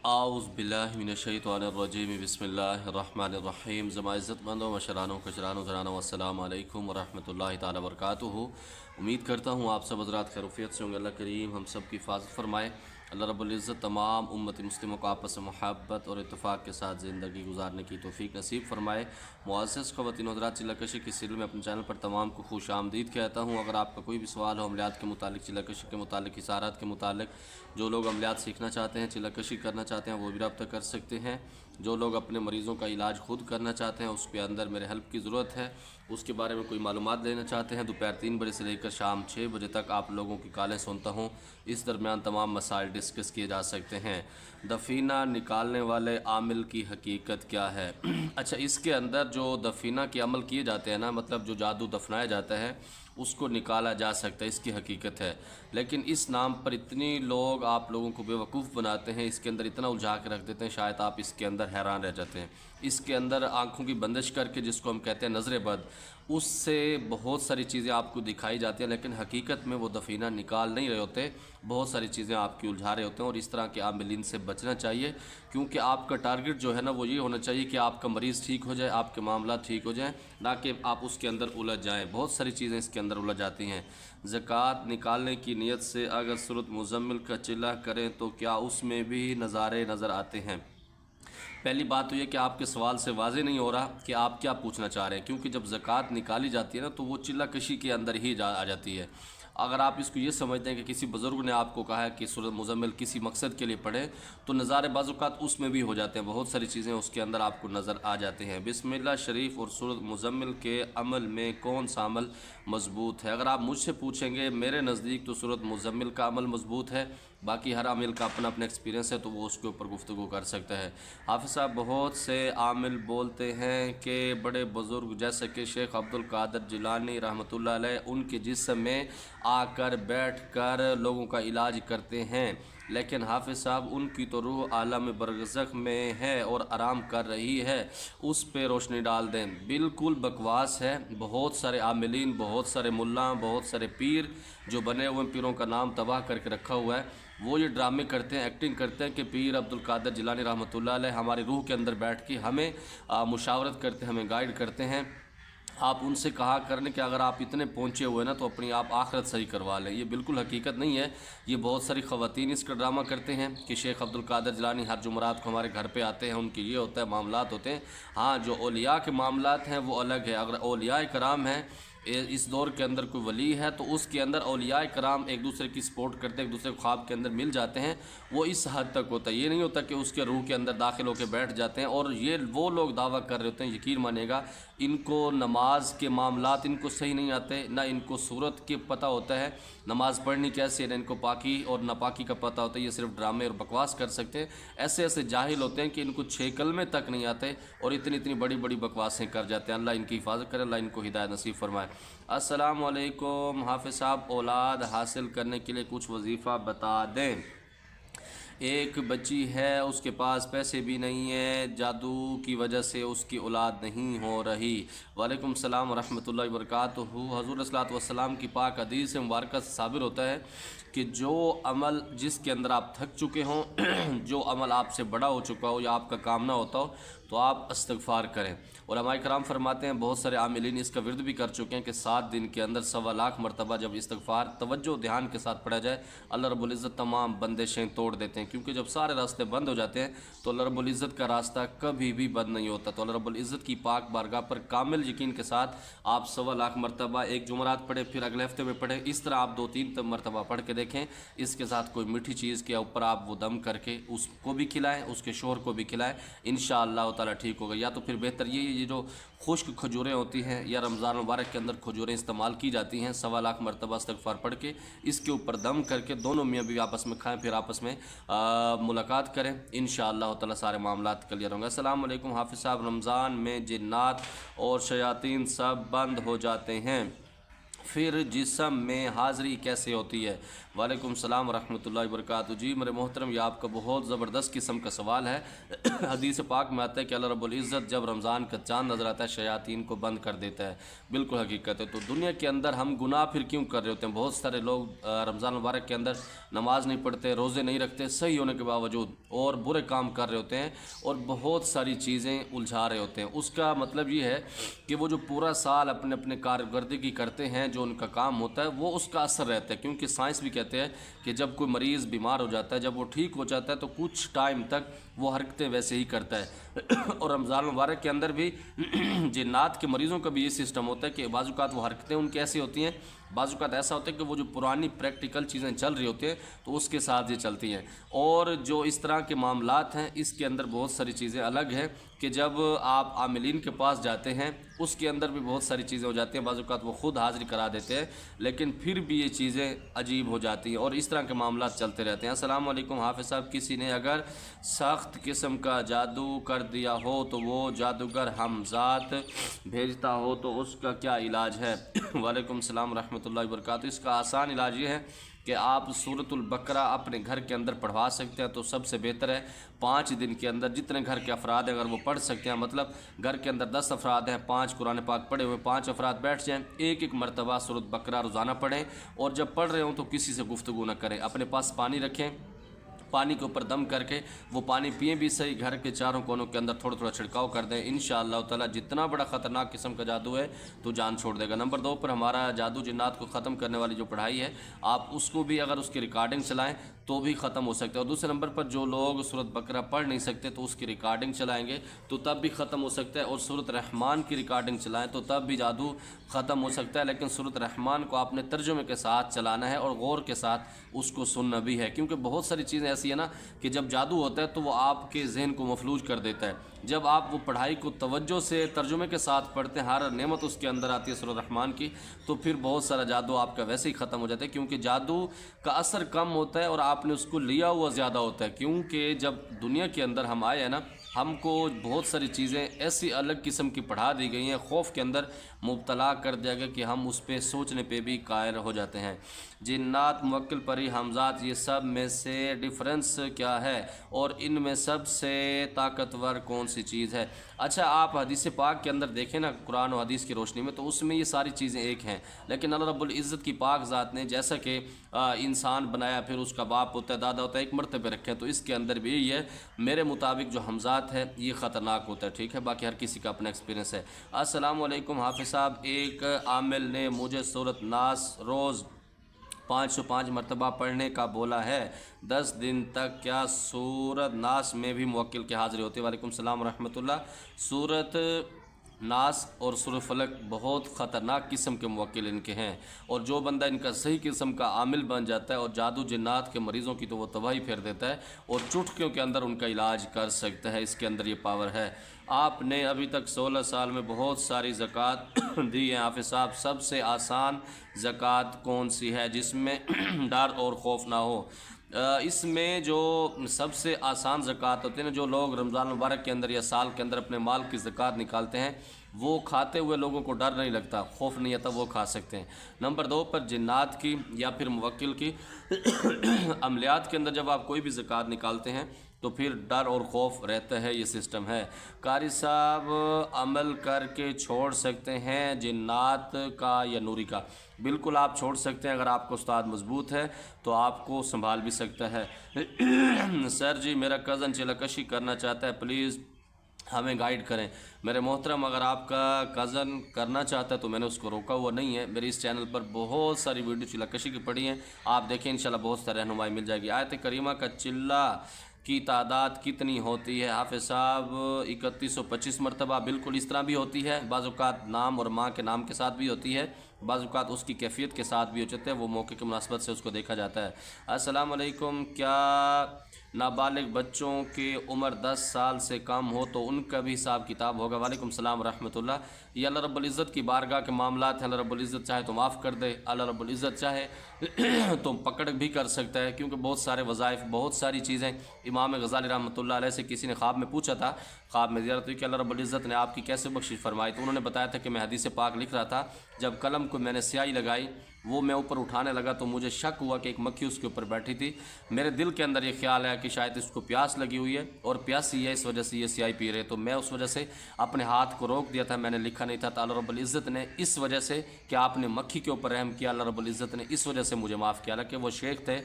आउज़ बिल्लाहि मिनश्शैतानिर्रजीम बिस्मिल्लाहिर्रहमानिर्रहीम। ज़मा इज़्ज़तमंदों मशरानों खुशरानों ज़रानों अस्सलामु अलैकुम वरहमतुल्लाहि ताला वबरकातुहू। उम्मीद करता हूँ आप सब हज़रात खैरियत से होंगे। अल्लाह करीम हम सब की हिफाज़त फरमाए। अल्लाह रब्बुल इज़्ज़त तमाम उम्मत मुस्लिमों को आपस में मोहब्बत और इत्तेफाक के साथ ज़िंदगी गुजारने की तौफ़ीक नसीब फरमाए। मुअज़्ज़ज़ ख़वातीन हज़रात, चिल्लाकशी की सीरियल में अपने चैनल पर तमाम को खुश आमदीद कहता हूँ। अगर आपका कोई भी सवाल हो अमलियात के मुतालिक, चिल्लाकशी के मुतालिक, इशारात के मुतालिक, जो लोग अमलियात सीखना चाहते हैं, चिल्लाकशी करना चाहते हैं, वो भी रब्ता कर सकते हैं। जो लोग अपने मरीज़ों का इलाज खुद करना चाहते हैं, उसके अंदर मेरे हेल्प की ज़रूरत है, उसके बारे में कोई मालूमात लेना चाहते हैं, दोपहर 3 बजे से लेकर शाम 6 बजे तक आप लोगों की कॉलें सुनता हूँ। इस दरमियान तमाम मसाइल डिस्कस किए जा सकते हैं। दफीना निकालने वाले आमिल की हकीकत क्या है? अच्छा, इसके अंदर जो दफीना के अमल किए जाते हैं ना, मतलब जो जादू दफनाया जाता है उसको निकाला जा सकता है, इसकी हकीकत है। लेकिन इस नाम पर इतनी लोग आप लोगों को बेवकूफ़ बनाते हैं, इसके अंदर इतना उलझा के रख देते हैं, शायद आप इसके अंदर हैरान रह जाते हैं। इसके अंदर आंखों की बंदिश करके, जिसको हम कहते हैं नज़र बद, उससे बहुत सारी चीज़ें आपको दिखाई जाती हैं, लेकिन हकीकत में वो दफीना निकाल नहीं रहे होते, बहुत सारी चीज़ें आपकी उलझा रहे होते हैं। और इस तरह के आमिलीन से बचना चाहिए, क्योंकि आपका टारगेट जो है ना वो ये होना चाहिए कि आपका मरीज़ ठीक हो जाए, आपके मामला ठीक हो जाएँ, ना कि आप उसके अंदर उलझ जाएँ। बहुत सारी चीज़ें इसके अंदर उलझ जाती हैं। ज़कात निकालने की नीयत से अगर सूरत मुज़म्मिल का चिल्ला करें तो क्या उसमें भी नज़ारे नज़र आते हैं? पहली बात तो ये कि आपके सवाल से वाज़े नहीं हो रहा कि आप क्या पूछना चाह रहे हैं, क्योंकि जब ज़कात निकाली जाती है ना तो वो चिल्ला कशी के अंदर ही आ जाती है। अगर आप इसको ये समझते हैं कि किसी बुज़ुर्ग ने आपको कहा है कि सूरत मुज़म्मिल किसी मकसद के लिए पढ़ें, तो नज़ारे बाज़ुकात उसमें भी हो जाते हैं, बहुत सारी चीज़ें उसके अंदर आपको नज़र आ जाते हैं। बिस्मिल्लाह शरीफ और सूरत मुज़म्मिल के अमल में कौन सा अमल मज़बूत है? अगर आप मुझसे पूछेंगे, मेरे नज़दीक तो सूरत मुज़म्मिल का अमल मज़बूत है, बाकी हर आमिल का अपना अपना एक्सपीरियंस है, तो वो उसके ऊपर गुफ्तगू कर सकता है। हाफ़िज़ साहब, बहुत से आमिल बोलते हैं कि बड़े बुज़ुर्ग जैसे कि शेख अब्दुल कादिर जिलानी रहमतुल्लाह अलैह उनके जिस्म में आकर बैठ कर लोगों का इलाज करते हैं, लेकिन हाफ़िज़ साहब उनकी तो रूह आलम बरज़ख में है और आराम कर रही है, उस पे रोशनी डाल दें। बिल्कुल बकवास है। बहुत सारे आमिलीन, बहुत सारे मुल्ला, बहुत सारे पीर जो बने हुए पीरों का नाम तबाह करके रखा हुआ है, वो ये ड्रामे करते हैं, एक्टिंग करते हैं कि पीर अब्दुल कादिर जिलानी रहमतुल्लाह अलैह हमारी रूह के अंदर बैठ के हमें मुशावरत करते हैं, हमें गाइड करते हैं। आप उनसे कहा करने कि अगर आप इतने पहुँचे हुए ना तो अपनी आप आखिरत सही करवा लें। ये बिल्कुल हकीकत नहीं है। ये बहुत सारी ख़वातीन इसका ड्रामा करते हैं कि शेख अब्दुल कादिर जिलानी हर जुमरात को हमारे घर पे आते हैं, उनके ये होता है, मामलात होते हैं। हाँ, जो औलिया के मामलात हैं वो अलग है। अगर औलिया कराम हैं, इस दौर के अंदर कोई वली है तो उसके अंदर औलिया कराम एक दूसरे की सपोर्ट करते हैं, एक दूसरे को ख्वाब के अंदर मिल जाते हैं, वो इस हद तक होता है। ये नहीं होता कि उसके रूह के अंदर दाखिल होकर बैठ जाते हैं। और ये वो लोग दावा कर रहे होते हैं, यकीन मानेगा, इनको नमाज के मामलात इनको सही नहीं आते, ना इनको सूरत के पता होता है नमाज पढ़नी कैसे है, ना इनको पाकी और नापाकी का पता होता है। ये सिर्फ ड्रामे और बकवास कर सकते हैं। ऐसे ऐसे जाहिल होते हैं कि इनको 6 कलमे तक नहीं आते और इतनी इतनी बड़ी बड़ी बकवासें कर जाते हैं। अल्लाह इनकी हिफाजत करे, अल्लाह इनको हिदायत नसीब फरमाए। अस्सलामु अलैकुम हाफ़िज़ साहब, औलाद हासिल करने के लिए कुछ वजीफ़ा बता दें। एक बच्ची है, उसके पास पैसे भी नहीं है, जादू की वजह से उसकी औलाद नहीं हो रही। वालेकुम सलाम व रहमतुल्लाहि व बरकातुहू। हज़ूर सल्लल्लाहु अलैहि वसल्लम की पाक हदीस मुबारक से साबित होता है कि जो अमल जिसके अंदर आप थक चुके हों, जो अमल आपसे बड़ा हो चुका हो या आपका काम ना होता हो, तो आप इस्तिग़फ़ार करें। और हमारे कराम फरमाते हैं, बहुत सारे आमिलीन इसका विर्द भी कर चुके हैं कि 7 दिन के अंदर 1.25 लाख मरतबा जब इस्तिग़फ़ार तवज्जो ध्यान के साथ पढ़ा जाए, अल्लाह रब्बुल इज़्ज़त तमाम बंदिशें तोड़ देते हैं। क्योंकि जब सारे रास्ते बंद हो जाते हैं तो अल्लाह रब्बुल इज़्ज़त का रास्ता कभी भी बंद नहीं होता। तो अल्लाह रब्बुल इज़्ज़त की पाक बारगाह पर कामिल यकीन के साथ आप 1.25 लाख मरतबा एक जुमरात पढ़े, फिर अगले हफ्ते में पढ़े, इस तरह आप 2-3 मरतबा पढ़ के देखें। इसके साथ कोई मीठी चीज़ के ऊपर आप वो दम करके उसको भी खिलाएँ, उसके शोहर को भी खिलाएँ, इंशाअल्लाह ताला ठीक होगा। या तो फिर बेहतर ये जो खुश्क खजूरें होती हैं या रमज़ान मुबारक के अंदर खजूरें इस्तेमाल की जाती हैं, 1.25 लाख मरतबा इस्तिग़फ़ार पढ़ के इसके ऊपर दम करके दोनों मियाँ बीवी आपस में खाएँ, फिर आपस में मुलाकात करें, इंशाअल्लाह ताला सारे मामलात क्लियर होंगे। अस्सलाम वालेकुम हाफ़िज़ साहब, रमज़ान में जिन्नात और शयातीन सब बंद हो जाते हैं, फिर जिस्म में हाज़री कैसे होती है? वालेकुम सलाम रहमतुल्लाहि वबरकातुहू। जी मेरे मोहतरम, ये आपका बहुत ज़बरदस्त किस्म का सवाल है। हदीस पाक में आता है कि अल्लाह रब्बुल इज़्ज़त जब रमज़ान का चाँद नज़र आता है शयातीन को बंद कर देता है। बिल्कुल हकीकत है। तो दुनिया के अंदर हम गुनाह फिर क्यों कर रहे होते हैं? बहुत सारे लोग रमज़ान मुबारक के अंदर नमाज नहीं पढ़ते, रोज़े नहीं रखते सही होने के बावजूद, और बुरे काम कर रहे होते हैं और बहुत सारी चीज़ें उलझा रहे होते हैं। उसका मतलब ये है कि वो जो पूरा साल अपने अपने कारकर्दगी करते हैं, जो उनका काम होता है, वो उसका असर रहता है। क्योंकि साइंस भी कहते हैं कि जब कोई मरीज़ बीमार हो जाता है, जब वो ठीक हो जाता है तो कुछ टाइम तक वो हरकतें वैसे ही करता है। और रमज़ान मुबारक के अंदर भी जिन्नात के मरीज़ों का भी ये सिस्टम होता है कि बाज़-औक़ात वो हरकतें उनकी ऐसी होती हैं, बाज़-औक़ात ऐसा होता है कि वो जो पुरानी प्रैक्टिकल चीज़ें चल रही होती हैं तो उसके साथ ये चलती हैं। और जो इस तरह के मामलात हैं, इसके अंदर बहुत सारी चीज़ें अलग हैं कि जब आप आमिलीन के पास जाते हैं उसके अंदर भी बहुत सारी चीज़ें हो जाती हैं। बाज़-औक़ात वो ख़ुद हाज़िरी करा देते हैं, लेकिन फिर भी ये चीज़ें अजीब हो जाती हैं और इस तरह के मामलात चलते रहते हैं। अस्सलाम वालेकुम हाफ़िज़ साहब, किसी ने अगर सख्त किस्म का जादू कर दिया हो तो वो जादूगर हमज़ात भेजता हो तो उसका क्या इलाज है? वालेकुम सलाम रहमतुल्लाहि वबरकातुहू। इसका आसान इलाज ये है कि आप सूरतुल बकरा अपने घर के अंदर पढ़वा सकते हैं तो सबसे बेहतर है। 5 दिन के अंदर जितने घर के अफराद हैं अगर वो पढ़ सकते हैं, मतलब घर के अंदर 10 अफराद हैं, 5 कुरान पाक पढ़े हुए 5 अफराद बैठ जाएं, एक मरतबा सूरत बकरा रोज़ाना पढ़ें। और जब पढ़ रहे हों तो किसी से गुफ्तगू न करें, अपने पास पानी रखें, पानी के ऊपर दम करके वो पानी पिए भी सही, घर के चारों कोनों के अंदर थोड़ा थोड़ा छिड़काव कर दें। इंशाअल्लाह ताला जितना बड़ा ख़तरनाक किस्म का जादू है तो जान छोड़ देगा। नंबर 2 पर हमारा जादू जिन्नात को ख़त्म करने वाली जो पढ़ाई है, आप उसको भी अगर उसकी रिकॉर्डिंग चलाएं तो भी ख़त्म हो सकता है। और दूसरे नंबर पर जो लोग सूरत बकरा पढ़ नहीं सकते तो उसकी रिकॉर्डिंग चलाएँगे तो तब भी ख़त्म हो सकता है, और सूरत रहमान की रिकॉर्डिंग चलाएँ तो तब भी जादू ख़त्म हो सकता है। लेकिन सूरत रहमान को आपने तर्जुमे के साथ चलाना है और गौर के साथ उसको सुनना भी है, क्योंकि बहुत सारी चीज़ें ऐसी है ना कि जब जादू होता है तो वो आपके जहन को मफलूज कर देता है। जब आप वो पढ़ाई को तवज्जो से तर्जुमे के साथ पढ़ते हैं, हर नेमत उसके अंदर आती है सूरत रहमान की, तो फिर बहुत सारा जादू आपका वैसे ही ख़त्म हो जाता है। क्योंकि जादू का असर कम होता है और आपने उसको लिया हुआ ज़्यादा होता है। क्योंकि जब दुनिया के अंदर हम आए हैं ना, हमको बहुत सारी चीज़ें ऐसी अलग किस्म की पढ़ा दी गई हैं, खौफ के अंदर मुब्तला कर दिया गया कि हम उस पर सोचने पे भी कायल हो जाते हैं। जिन्नात, मुवक्किल, परी, हमज़ात, ये सब में से डिफरेंस क्या है और इनमें सबसे ताकतवर कौन सी चीज़ है? अच्छा, आप हदीस पाक के अंदर देखें ना, कुरान और हदीस की रोशनी में, तो उसमें ये सारी चीज़ें एक हैं। लेकिन अल्लाह रब्बुल इज़्ज़त की पाक ज़ात ने जैसा कि इंसान बनाया, फिर उसका बाप होता है, दादा होता है, एक मरतबे रखे हैं, तो इसके अंदर भी यही है। मेरे मुताबिक जो हमज़ात है ये ख़तरनाक होता है, ठीक है, बाकी हर किसी का अपना एक्सपीरियंस है। अस्सलाम वालेकुम हाफ़िज़ साहब, एक आमिल ने मुझे सूरत नास रोज़ 505 मरतबा पढ़ने का बोला है, 10 दिन तक, क्या सूरत नास में भी मुवक्किल की हाज़िरी होती है? वालेकुम सलाम रहमतुल्लाह। सूरत नास और सूरत फलक बहुत ख़तरनाक किस्म के मुवक्किल इनके हैं, और जो बंदा इनका सही किस्म का आमिल बन जाता है और जादू जिन्नात के मरीज़ों की तो वो तबाही फेर देता है और चुटकियों के अंदर उनका इलाज कर सकता है। इसके अंदर ये पावर है। आपने अभी तक 16 साल में बहुत सारी ज़कात दी है हाफ़िज़ साहब, सबसे आसान ज़कात कौन सी है जिसमें डर और खौफ ना हो? इसमें जो सबसे आसान ज़कात होते हैं ना, जो लोग रमज़ान मुबारक के अंदर या साल के अंदर अपने माल की ज़कात निकालते हैं, वो खाते हुए लोगों को डर नहीं लगता, खौफ नहीं आता, वो खा सकते हैं। नंबर 2 पर जिन्नात की या फिर मुवक्किल की अमलियात के अंदर जब आप कोई भी ज़कात निकालते हैं तो फिर डर और खौफ रहता है, ये सिस्टम है। कारी साहब, अमल करके छोड़ सकते हैं जिन्नात का या नूरी का? बिल्कुल आप छोड़ सकते हैं, अगर आपका उस्ताद मजबूत है तो आपको संभाल भी सकता है। सर जी, मेरा कज़न चिलकशी करना चाहता है, प्लीज़ हमें गाइड करें। मेरे मोहतरम, अगर आपका कज़न करना चाहता है तो मैंने उसको रोका हुआ नहीं है। मेरे इस चैनल पर बहुत सारी वीडियो चिलकशी की पड़ी हैं, आप देखें, इंशाल्लाह बहुत सारी रहनुमाई मिल जाएगी। आयत करीमा का चिल्ला की तादाद कितनी होती है? हाफ़िज़ साहब, 3125 मरतबा। बिल्कुल इस तरह भी होती है, बाज़ औक़ात नाम और माँ के नाम के साथ भी होती है, बाज़ औक़ात उसकी कैफियत के साथ भी हो जाते हैं, वो मौके की मुनासबत से उसको देखा जाता है। अस्सलाम वालेकुम, क्या नाबालिग बच्चों की उम्र 10 साल से कम हो तो उनका भी हिसाब किताब होगा? वालेकुम सलाम रहमतुल्लाह। ये अल्लाह रब्बुल इज़्ज़त की बारगाह के मामलात हैं। अल्लाह रब्बुल इज़्ज़त चाहे तो माफ़ कर दे, अल्लाह रब्बुल इज़्ज़त चाहे तो पकड़ भी कर सकता है, क्योंकि बहुत सारे वज़ाइफ, बहुत सारी चीज़ें। इमाम गज़ाली रहमतुल्लाह अलैह से किसी ने ख्वाब में पूछा था, ख्वाब में ज़ियारत हुई कि अल्लाह रब्बुल इज़्ज़त ने आपकी कैसे बख्शिश फरमाई, तो उन्होंने बताया था कि मैं हदीस पाक लिख रहा था, जब कलम को मैंने स्याही लगाई, वो मैं ऊपर उठाने लगा तो मुझे शक हुआ कि एक मक्खी उसके ऊपर बैठी थी। मेरे दिल के अंदर ये ख्याल है कि शायद इसको प्यास लगी हुई है और प्यासी है, इस वजह से ये स्याही पी रहे। तो मैं उस वजह से अपने हाथ को रोक दिया था, मैंने लिखा नहीं था। तो अल्लाह रब्बुल इज़्ज़त ने इस वजह से कि आपने मक्खी के ऊपर रहम किया, अल्लाह रब्बुल इज़्ज़त ने इस वजह से मुझे माफ़ किया। कि वो शेख थे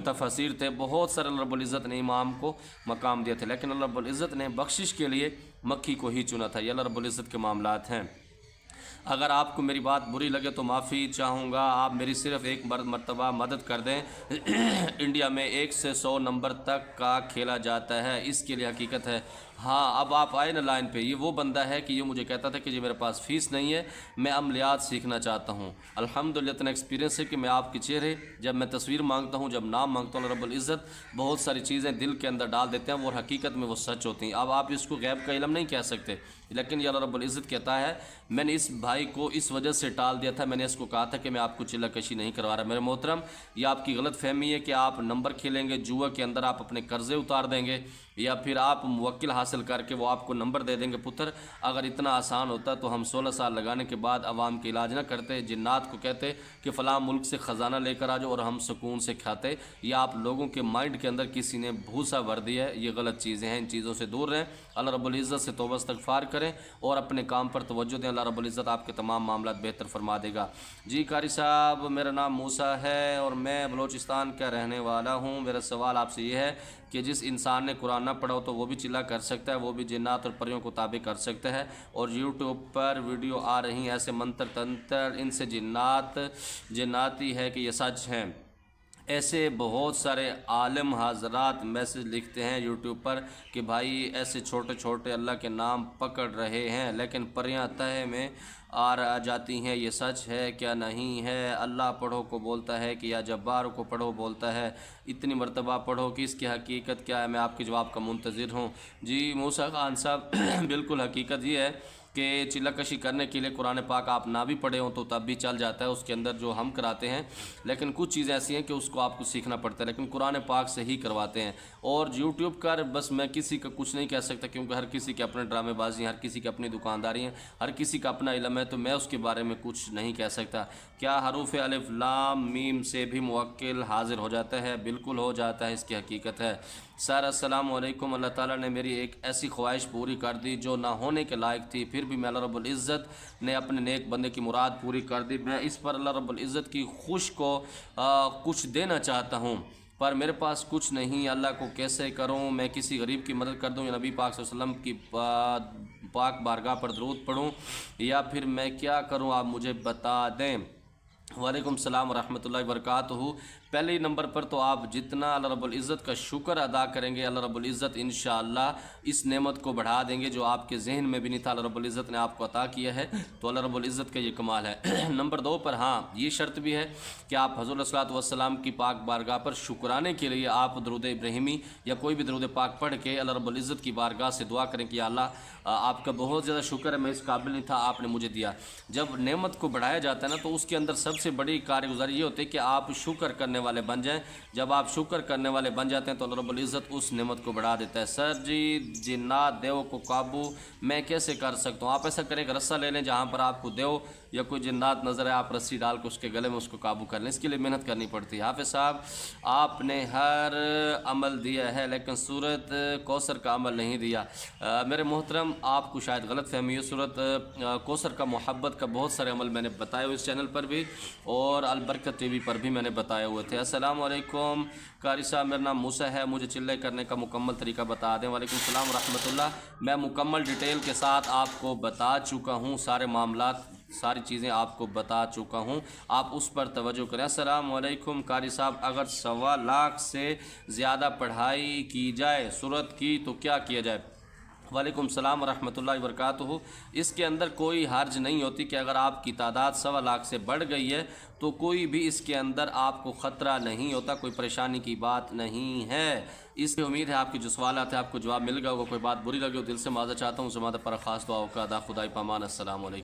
तफसीर थे, बहुत सारे अल्लाह रब्बुल इज़्ज़त ने इमाम को मकाम दिए थे, लेकिन अल्लाह रब्बुल इज़्ज़त ने बख्शिश के लिए मक्खी को ही चुना था। ये अल्लाह रब्बुल इज़्ज़त के मामलात हैं। अगर आपको मेरी बात बुरी लगे तो माफ़ी चाहूँगा। आप मेरी सिर्फ़ एक मरतबा मदद कर दें। इंडिया में 1 से 100 नंबर तक का खेला जाता है, इसके लिए हकीकत है। हाँ, अब आप आए ना लाइन पे। ये वो बंदा है कि ये मुझे कहता था कि जी मेरे पास फ़ीस नहीं है, मैं अमलियात सीखना चाहता हूँ। अल्हम्दुलिल्लाह इतना एक्सपीरियंस है कि मैं आपके चेहरे जब मैं तस्वीर मांगता हूँ, जब नाम मांगता हूँ, रब्बुल इज़्ज़त बहुत सारी चीज़ें दिल के अंदर डाल देते हैं और हकीकत में वो सच होती हैं। अब आप इसको गैब का इल्म नहीं कह सकते, लेकिन ये अल्लाह रब्बुल इज़्ज़त कहता है। मैंने इस भाई को इस वजह से टाल दिया था, मैंने इसको कहा था कि मैं आपको चिल्ला कशी नहीं करवा रहा। मेरे मोहतरम, ये आपकी गलत फहमी है कि आप नंबर खेलेंगे, जुआ के अंदर आप अपने कर्ज़े उतार देंगे या फिर आप मुवक्किल हासिल करके वो आपको नंबर दे देंगे। पुत्र, अगर इतना आसान होता तो हम 16 साल लगाने के बाद आवाम के इलाज ना करते, जिन्नात को कहते कि फ़लाँ मुल्क से ख़जाना लेकर आ जाओ और हम सुकून से खाते। या आप लोगों के माइंड के अंदर किसी ने भूसा भर दिया है, ये गलत चीज़ें हैं, इन चीज़ों से दूर रहें। अल्लाह रब्बुल इज़्ज़त से तौबा इस्तग़फ़ार करें और अपने काम पर तवज्जो दें। अल्लाह रब्बुल इज़्ज़त आपके तमाम मामलात बेहतर फरमा देगा। जी कारी साहब, मेरा नाम मूसा है और मैं बलोचिस्तान का रहने वाला हूँ। मेरा सवाल आपसे ये है कि जिस इंसान ने कुरान ना पढ़ा हो तो वो भी चिल्ला कर सकता है, वो भी जिन्नात और परियों को ताबे कर सकता है। और यूट्यूब पर वीडियो आ रही हैं ऐसे मंत्र तंत्र, इनसे जिन्नाती है कि ये सच है। ऐसे बहुत सारे आलिम हज़रात मैसेज लिखते हैं यूट्यूब पर कि भाई ऐसे छोटे छोटे अल्लाह के नाम पकड़ रहे हैं, लेकिन परियां तह में आ जाती हैं। ये सच है क्या नहीं है? अल्लाह पढ़ो को बोलता है कि या जब्बार को पढ़ो बोलता है, इतनी मरतबा पढ़ो कि इसकी हकीकत क्या है? मैं आपके जवाब का मुंतज़िर हूँ। जी मूसा खान साहब, बिल्कुल हकीकत ये है कि चिल्लाकशी करने के लिए कुरान पाक आप ना भी पढ़े हों तो तब भी चल जाता है, उसके अंदर जो हम कराते हैं। लेकिन कुछ चीज़ें ऐसी हैं कि उसको आपको सीखना पड़ता है, लेकिन कुरान पाक से ही करवाते हैं। और यूट्यूब कर बस मैं किसी का कुछ नहीं कह सकता, क्योंकि हर किसी के अपने ड्रामेबाजी हैं, हर किसी की अपनी दुकानदारी हैं, हर किसी का अपना इल्म है, तो मैं उसके बारे में कुछ नहीं कह सकता। क्या हरूफ अलिफ लाम मीम से भी मुवक्किल हाजिर हो जाता है? बिल्कुल हो जाता है, इसकी हकीकत है। सर अस्सलाम वालेकुम, अल्लाह ताला ने मेरी एक ऐसी ख्वाहिश पूरी कर दी जो ना होने के लायक थी, फिर भी मैं अल्लाह रब्बुल इज़्ज़त ने अपने नेक बंदे की मुराद पूरी कर दी। मैं इस पर अल्लाह रब्बुल इज़्ज़त की खुश को कुछ देना चाहता हूँ, पर मेरे पास कुछ नहीं। अल्लाह को कैसे करूँ? मैं किसी गरीब की मदद कर दूँ या नबी पाक सल्लल्लाहु अलैहि वसल्लम की पाक बारगाह पर दरूद पढ़ूँ, या फिर मैं क्या करूँ? आप मुझे बता दें। वालेकुम सलाम व रहमतुल्लाहि व बरकातुहू। पहले ही नंबर पर तो आप जितना अल्लाह रब्बुल इज़्ज़त का शुक्र अदा करेंगे, अल्लाह रब्बुल इज़्ज़त इंशाअल्लाह इस नेमत को बढ़ा देंगे जो आपके जहन में भी नहीं था, अल्लाह रब्बुल इज़्ज़त ने आपको अता किया है। तो अल्लाह रब्बुल इज़्ज़त का ये कमाल है। नंबर 2 पर हाँ, ये शर्त भी है कि आप हज़रत सल्लल्लाहु अलैहि वसल्लम की पाक बारगाह पर शुक्राने के लिए आप दरूद इब्राहिमी या कोई भी दरूद पाक पढ़ के अल्लाह रब्बुल इज़्ज़त की बारगाह से दुआ करें कि अल्लाह आपका बहुत ज़्यादा शुक्र है, मैं इस काबिल नहीं था, आपने मुझे दिया। जब नेमत को बढ़ाया जाता है ना, तो उसके अंदर सबसे बड़ी कारगुजारी ये होती है कि आप शुक्र करने वाले बन जाएँ। जब आप शुक्र करने वाले बन जाते हैं तो अल्लाह रब्बुल इज़्ज़त उस नेमत को बढ़ा देता है। सर जी, जिन्नात देव को काबू मैं कैसे कर सकता हूँ? आप ऐसा करें कि रस्सा ले लें, जहाँ पर आपको देव या कोई जिन्नात नज़र है, आप रस्सी डाल के उसके गले में उसको काबू कर लें। इसके लिए मेहनत करनी पड़ती है। हाफ़िज़ साहब, आपने हर अमल दिया है लेकिन सूरत कौसर का अमल नहीं दिया। मेरे मोहतरम, आपको शायद गलत फहमी है। सूरत कौसर का मोहब्बत का बहुत सारे अमल मैंने बताए हुए इस चैनल पर भी और अलबरकत टीवी पर भी मैंने बताए हुए थे। अस्सलाम वालेकुम कारी साहब, मेरा नाम मूसा है, मुझे चिल्ले करने का मुकम्मल तरीका बता दें। वालेकुम सलाम व रहमतुल्लाह। मैं मुकम्मल डिटेल के साथ आपको बता चुका हूँ, सारे मामलात सारी चीज़ें आपको बता चुका हूँ, आप उस पर तवज्जो करें। अस्सलाम वालेकुम कारी साहब, अगर 1.25 लाख से ज़्यादा पढ़ाई की जाए सूरत की तो क्या किया जाए? वालेकुम सलाम व रहमतुल्लाहि व बरकातुहू। इसके अंदर कोई हर्ज नहीं होती कि अगर आपकी तादाद 1.25 लाख से बढ़ गई है तो कोई भी इसके अंदर आपको ख़तरा नहीं होता, कोई परेशानी की बात नहीं है। इसकी उम्मीद है आपके जो सवालात हैं आपको जवाब मिल गया होगा। कोई बात बुरी लगी हो दिल से माज़ा चाहता हूँ, ज़मादा पर ख़ास दुआओं का अदा खुदाई पामान। अस्सलाम वालेकुम।